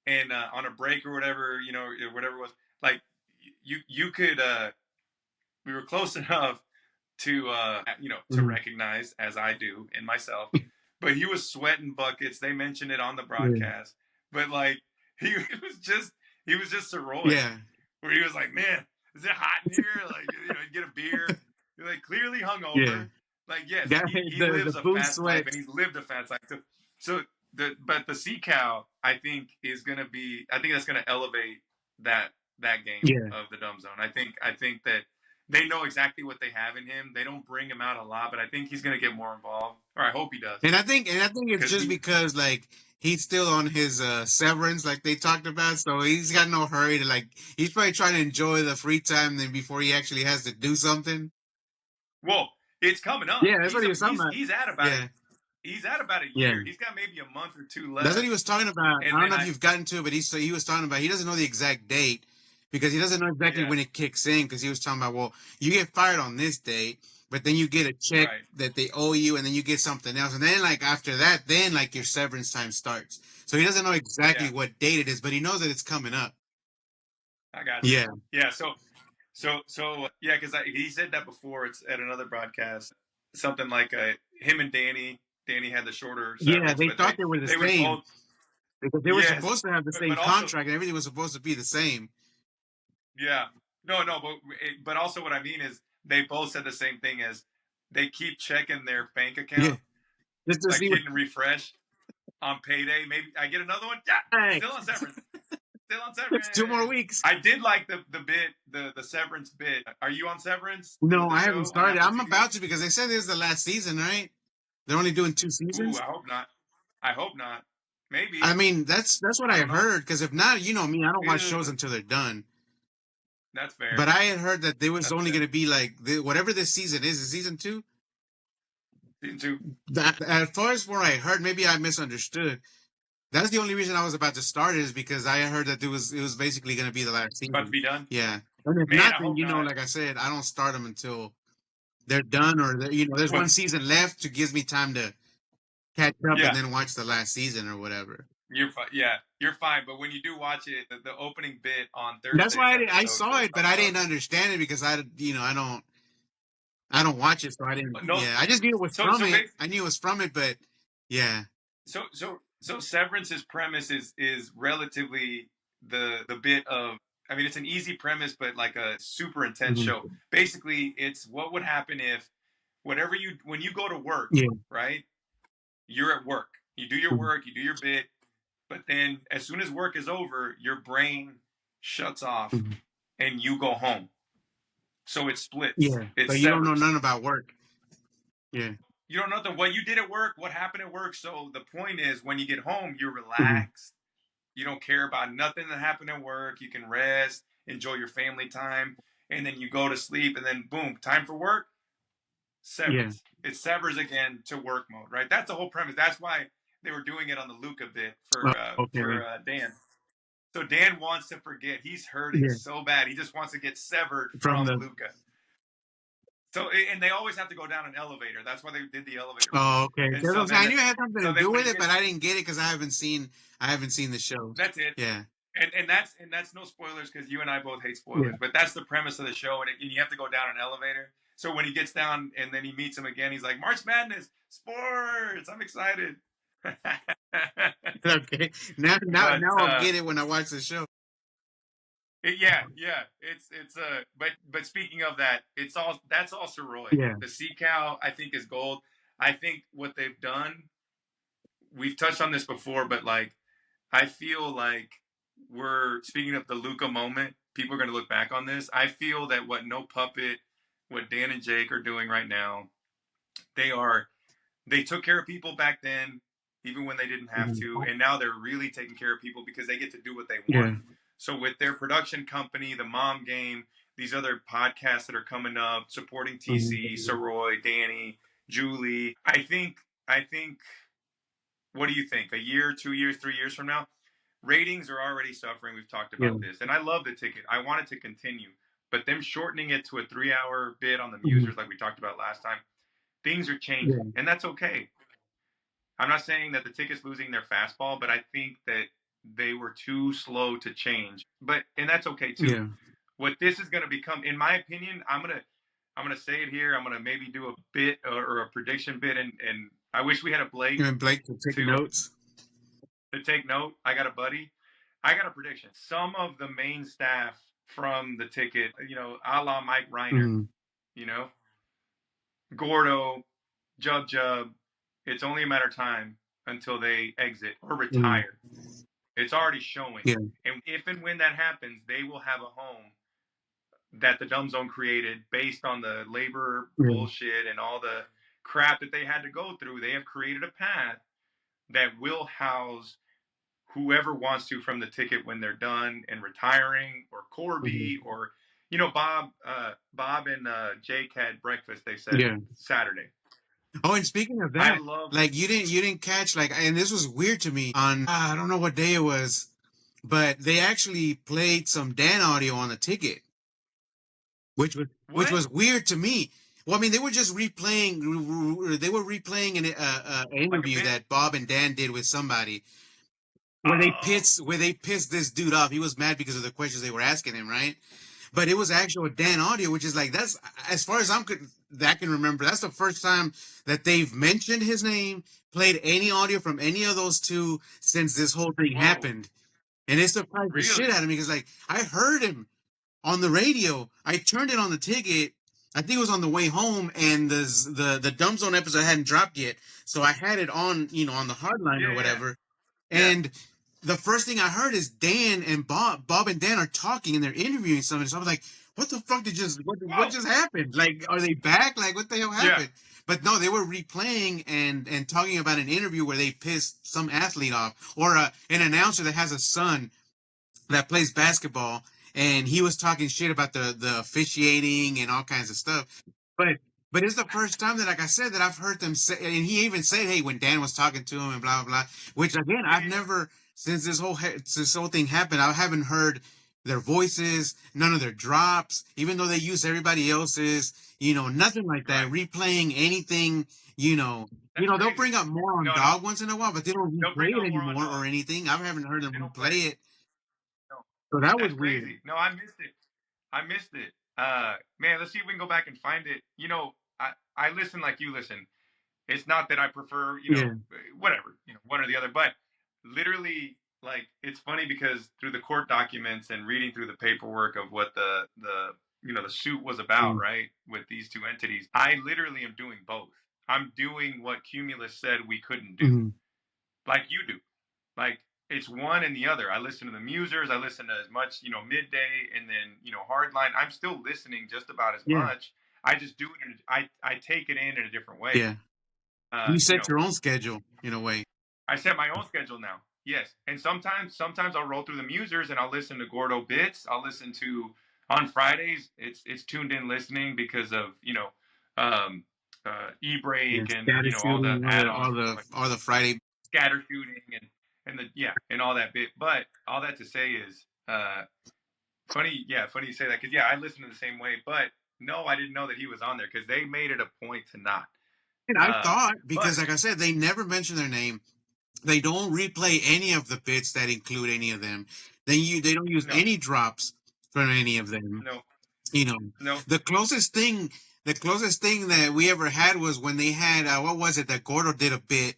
and on a break or whatever, whatever it was. Like you could, we were close enough to to hmm recognize, as I do in myself, but he was sweating buckets. They mentioned it on the yeah, broadcast, but like he was just Soroy, yeah, where he was like, man, is it hot in here? Like, get a beer. You're like clearly yeah. hungover. Like, yes, Guy, he the lives a food fast life, sweat. and he's lived a fast life. So but the Sea Cow, I think, is gonna be. I think that's gonna elevate that game Yeah. of the Dumb Zone. I think that they know exactly what they have in him. They don't bring him out a lot, but I think he's gonna get more involved, or I hope he does, And I think it's because just because like he's still on his severance like they talked about, so he's got no hurry to like he's probably trying to enjoy the free time then before he actually has to do something. well, it's coming up. Yeah, that's what he was talking about. He's at about Yeah. he's at about a Yeah. year. He's got maybe a month or two That's what left, he was talking about. I and don't then know if you've gotten to it, but he was talking about he doesn't know the exact date because he doesn't know exactly yeah, when it kicks in because he was talking about, well, you get fired on this date, but then you get a check right, that they owe you and then you get something else. And then like after that, then like your severance time starts. So he doesn't know exactly yeah. what date it is, but he knows that it's coming up. I got you. Yeah. Yeah, so yeah, because he said that before. It's at another broadcast, something like him and Danny. Danny had the shorter Yeah, severance, they but thought they were the they would same both because they were yes, supposed to have the same but also contract and everything was supposed to be the same. yeah, no, but also what I mean is they both said the same thing as they keep checking their bank Yeah. account, Just to like see what hitting refresh on payday. Maybe I get another one. Yeah, hey, still on severance. Still on it's 2 more Severance. weeks. I did like the bit, the Severance bit. Are you on Severance? No, The I haven't show on started. Apple I'm TV? about to because they said this is the last season, right? They're only doing 2 Ooh, seasons. I hope not. I hope not. I Maybe. mean, that's what I I don't know. heard. Because if not, you know me, I don't watch shows Ew. until they're done. That's fair. But I had heard that there was That's only fair. going to be like whatever this season is season 2. Season 2. That as far as where I heard, maybe I misunderstood. That's the only reason I was about to start it is because I heard that it was basically going to be the last About to season. be done. Yeah, and if Man, not, I then hope not. like I said, I don't start them until they're done or there's Well, one season left to gives me time to catch up and yeah, then watch the last season or whatever. you're fine. Yeah, you're fine. But when you do watch it, the opening bit on That's Thursday's why I episode saw it, but comes I up. didn't understand it because I don't watch it, so I didn't. No, Yeah, I just knew it was so from so it. I knew it was from it, but yeah, so Severance's premise is relatively the bit of. I mean, it's an easy premise, but like a super intense Mhm. show. Basically, it's what would happen if when you go to work, Yeah, right? You're at work. You do your Mhm. work, you do your bit, but then as soon as work is over, your brain shuts off Mhm. and you go home. So it splits. Yeah. It So you don't know severs. none about work. Yeah. You don't know what you did at work, what happened at work. So the point is, when you get home, you're Mhm. relaxed. You don't care about nothing that happened at work. You can rest, enjoy your family time, and then you go to sleep, and then boom, time for work, Yeah. severs. It severs again to work mode, right? That's the whole premise. That's why they were doing it on the Luca bit Oh, for okay. Dan. So Dan wants to forget. He's hurting Yeah. so bad. He just wants to get severed From from the. Luca. So and they always have to go down an elevator. That's why they did the elevator part. Oh, okay. And That's what so I'm saying. then I knew it had something so to then do when with he it, gets but I didn't get it because I haven't seen the show. that's it. Yeah. And that's no spoilers because you and I both hate Yeah. spoilers. But that's the premise of the show, and you have to go down an elevator. So when he gets down and then he meets him again, he's like, "March Madness, sports! I'm excited." Okay. Now but I'll get it when I watch the show. yeah, it's but speaking of that, that's all Sir Roy. Yeah. The Sea Cow I think is gold. I think what they've done, we've touched on this before, but like I feel like we're speaking of the Luca moment. People are going to look back on this. I feel that what No Puppet, what Dan and Jake are doing right now, they took care of people back then, even when they didn't have to, and now they're really taking care of people because they get to do what they want. Yeah. So with their production company, the Mom Game, these other podcasts that are coming up, supporting TC, Soroy, Danny, Julie, I think. What do you think? A year, 2 years, 3 years from now, ratings are already suffering. We've talked about this, and I love the ticket. I want it to continue, but them shortening it to a 3-hour bid on the musers, like we talked about last time, things are changing, and that's okay. I'm not saying that the ticket's losing their fastball, but I think that they were too slow to change. And that's okay too. Yeah. What this is going to become, in my opinion, I'm gonna say it here. I'm gonna maybe do a bit or a prediction bit, and I wish we had a Blake. And Blake to take notes. To take note. I got a buddy. I got a prediction. Some of the main staff from the ticket, a la Mike Reiner, Gordo, Jub, it's only a matter of time until they exit or retire. It's already showing. Yeah. And if and when that happens, they will have a home that the Dumb Zone created based on the labor bullshit and all the crap that they had to go through. They have created a path that will house whoever wants to from the ticket when they're done and retiring, or Corby, or Bob and Jake had breakfast, they said, Saturday. Oh, and speaking of that, like you didn't catch, like, and this was weird to me on I don't know what day it was, but they actually played some Dan audio on the ticket, which was weird to me. Well, I mean, they were just replaying an interview that Bob and Dan did with somebody, where they pissed this dude off. He was mad because of the questions they were asking him, right? But it was actual Dan audio, which is like, that's, as far as I can remember, that's the first time that they've mentioned his name, played any audio from any of those two since this whole thing happened. And it surprised the shit out of me because, like, I heard him on the radio. I turned it on the ticket. I think it was on the way home, and the Dumb Zone episode hadn't dropped yet. So I had it on, on the hardline or whatever. Yeah. And the first thing I heard is Dan and Bob and Dan are talking and they're interviewing somebody. So I was like, what the fuck what just happened? Like, are they back? Like, what the hell happened? Yeah. But no, they were replaying and talking about an interview where they pissed some athlete off, or an announcer that has a son that plays basketball, and he was talking shit about the officiating and all kinds of stuff. But it's the first time that, like I said, that I've heard them say, and he even said, hey, when Dan was talking to him and blah, blah, blah, which, again, I've never, since this whole thing happened, I haven't heard their voices, none of their drops, even though they use everybody else's, nothing like that, replaying anything, they'll bring up more on Dog once in a while, but they don't replay it anymore or anything. I haven't heard them replay it. No. So that was weird. Crazy. No, I missed it. Man, let's see if we can go back and find it. I listen like you listen. It's not that I prefer, whatever, one or the other, but literally, like, it's funny because through the court documents and reading through the paperwork of what the suit was about, right, with these two entities, I literally am doing both. I'm doing what Cumulus said we couldn't do, like you do. Like, it's one and the other. I listen to the musers. I listen to as much, midday, and then, hardline. I'm still listening just about as much. I just do it. I take it in a different way. Yeah. You set your own schedule in a way. I set my own schedule now. Yes, and sometimes I'll roll through the musers and I'll listen to Gordo Bits. I'll listen to on Fridays. It's tuned in listening because of um, Yeah, e-break and scatter all the shooting, add-ons and stuff like all the Friday. scatter shooting and the and all that bit. But all that to say is funny. Yeah, funny you say that because I listen to the same way. But no, I didn't know that he was on there because they made it a point to not. And I thought But because, like I said, they never mention their name. They don't replay any of the bits that include any of them. They don't use no, any drops from any of them. no, You know, no. the closest thing that we ever had was when they had what was it that Gordo did a bit.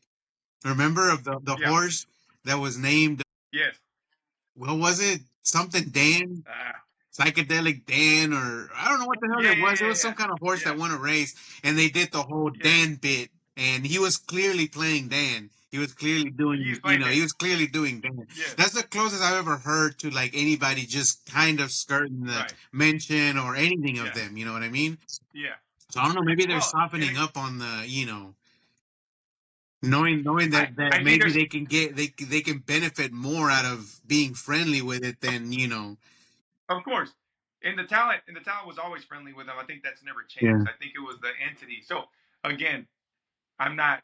Remember of the Yeah. horse that was named, Yes. what was it? Something Dan, Psychedelic Dan, or I don't know what the hell it was. It was some kind of horse that won a race, and they did the whole Dan bit, and he was clearly playing Dan. He was clearly doing, he was clearly doing Dan. Yes. That's the closest I've ever heard to like anybody just kind of skirting the Right. mention or anything of them. You know what I mean? Yeah. So I don't know. Maybe they're softening up on the, knowing that maybe they can they can benefit more out of being friendly with it than Of course, and the talent was always friendly with them. I think that's never changed. Yeah. I think it was the entity. So again, I'm not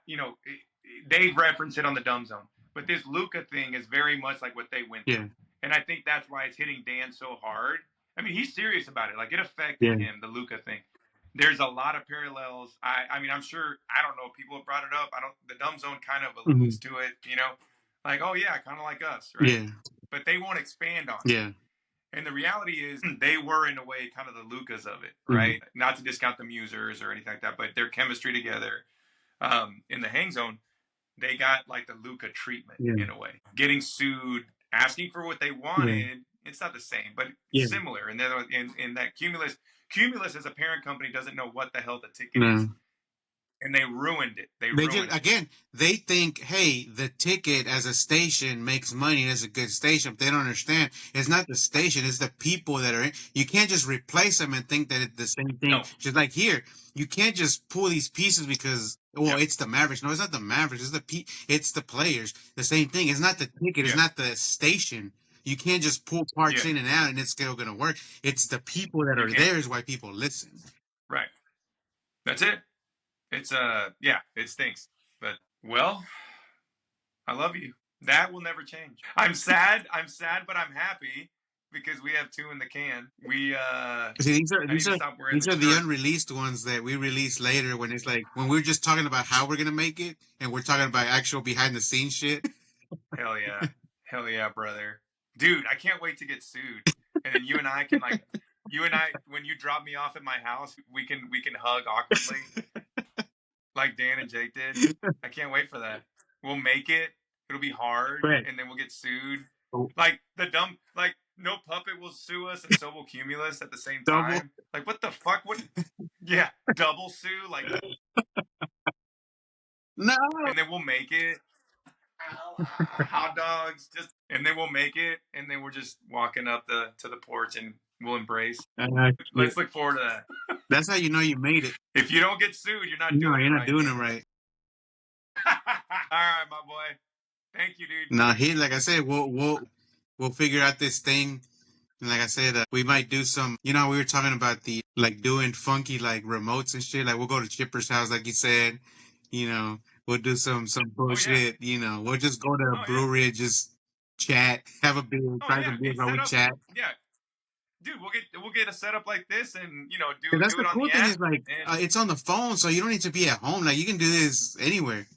they reference it on the Dumb Zone, but this Luca thing is very much like what they went through, and I think that's why it's hitting Dan so hard. I mean, he's serious about it. Like it affected him, the Luca thing. There's a lot of parallels. I mean, I'm sure. I don't know. People have brought it up. The Dumb Zone kind of alludes to it. Like, oh yeah, kind of like us, right? Yeah. But they won't expand on it. Yeah. And the reality is, they were in a way kind of the Lucas of it, right? Not to discount the Musers or anything like that, but their chemistry together in the Hang Zone, they got like the Luca treatment in a way. Getting sued, asking for what they wanted. It's not the same, but similar. And then in that Cumulus as a parent company doesn't know what the hell the ticket is. And they ruined it. They ruined it. Again, they think, hey, the ticket as a station makes money and it's a good station. But they don't understand. It's not the station. It's the people that are in. You can't just replace them and think that it's the same thing. No. Just like here, you can't just pull these pieces because, it's the Mavericks. No, it's not the Mavericks. It's the players. The same thing. It's not the ticket. It's not the station. You can't just pull parts in and out and it's still going to work. It's the people that are there is why people listen. Right. That's it. It's it stinks. But I love you. That will never change. I'm sad, but I'm happy because we have 2 in the can. We see, these are the unreleased ones that we release later when it's like when we're just talking about how we're gonna make it and we're talking about actual behind the scenes shit. Hell yeah. Hell yeah, brother. Dude, I can't wait to get sued. And then you and I can when you drop me off at my house, we can hug awkwardly. Like Dan and Jake did. I can't wait for that. We'll make it. It'll be hard, and then we'll get sued. Like no puppet will sue us, and so will Cumulus at the same time. Like what the fuck? What? Yeah, double sue. Like no. And then we'll make it. Hot dogs, and then we'll make it, and then we're just walking up to the porch, and we'll embrace. Let's look forward to that. That's how you know you made it. If you don't get sued, you're not doing it right. All right, my boy. Thank you, dude. Nah, like I said, we'll figure out this thing. And like I said, we might do some. We were talking about doing funky remotes and shit. Like we'll go to Chipper's house, like you said. We'll do some bullshit. We'll just go to a brewery and just chat, have a beer, try some beers while we chat. Yeah. Dude, we'll get a setup like this, and do that's do the it cool on the thing app. Is it's on the phone, so you don't need to be at home. Like you can do this anywhere.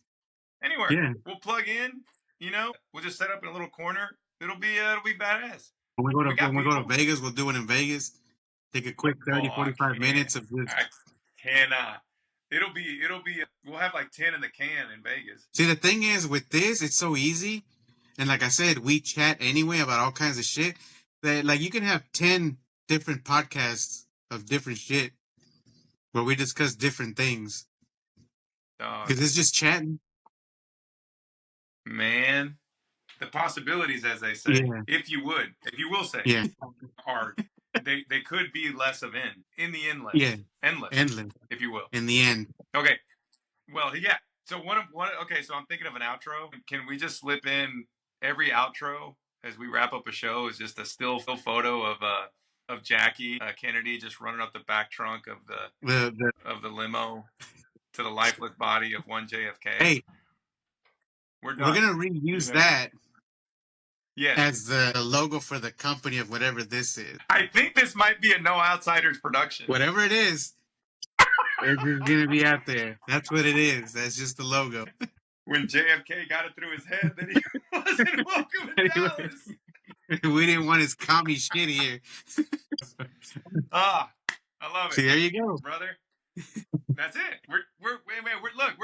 Anywhere. Yeah. We'll plug in. We'll just set up in a little corner. It'll be badass. When we go to Vegas, we'll do it in Vegas. Take a quick 30, 45 minutes of this. I cannot. It'll be. We'll have 10 in the can in Vegas. See, the thing is with this, it's so easy, and like I said, we chat anyway about all kinds of shit. That you can have 10 different podcasts of different shit where we discuss different things. Because it's just chatting. Man, the possibilities, as they say, if you will say, are they could be less of in the endless. Yeah, endless, if you will. In the end. Okay. Well, yeah. So okay. So I'm thinking of an outro. Can we just slip in every outro as we wrap up a show is just a still photo of Jackie Kennedy just running up the back trunk of the limo to the lifeless body of one JFK. Hey, we're gonna reuse that. Yes. As the logo for the company of whatever this is. I think this might be a No Outsiders production. Whatever it is, it's just gonna be out there. That's what it is. That's just the logo. When JFK got it through his head that he wasn't welcome in Dallas. We didn't want his commie shit here. I love it. See, there you go, brother. That's it. We're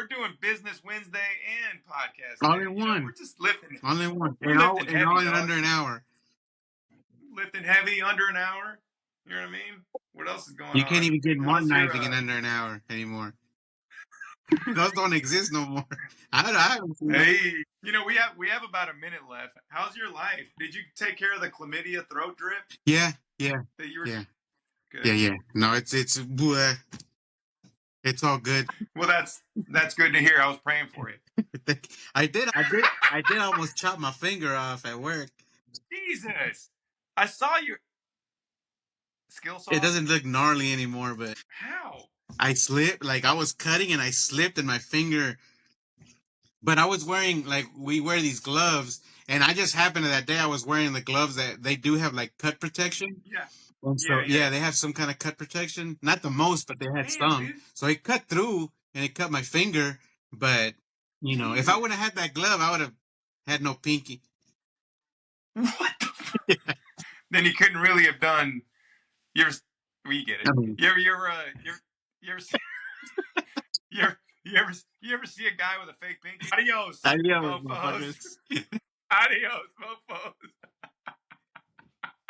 doing Business Wednesday and podcast. All in one. We're just lifting. All in one. We're lifting heavy, all in under an hour. Lifting heavy under an hour. You know what I mean? What else is going on? You can't even get modernizing in under an hour anymore. Those don't exist no more. I hey, we have about a minute left. How's your life? Did you take care of the chlamydia throat drip? Yeah. That you were... Yeah. Good. Yeah. No, it's all good. Well, that's good to hear. I was praying for you. I did almost chop my finger off at work. Jesus. I saw your skill saw. It doesn't look gnarly anymore, but how? I slipped, I was cutting and I slipped and my finger, but I was wearing, we wear these gloves, and I just happened to that day I was wearing the gloves that they do have cut protection. Yeah. And so, yeah, they have some kind of cut protection. Not the most, but they had some. Dude. So it cut through and it cut my finger, but, if I would have had that glove, I would have had no pinky. What the fuck? Then you couldn't really have done we get it. You ever see a guy with a fake pinky? Adios, mofos. Adios, mofos.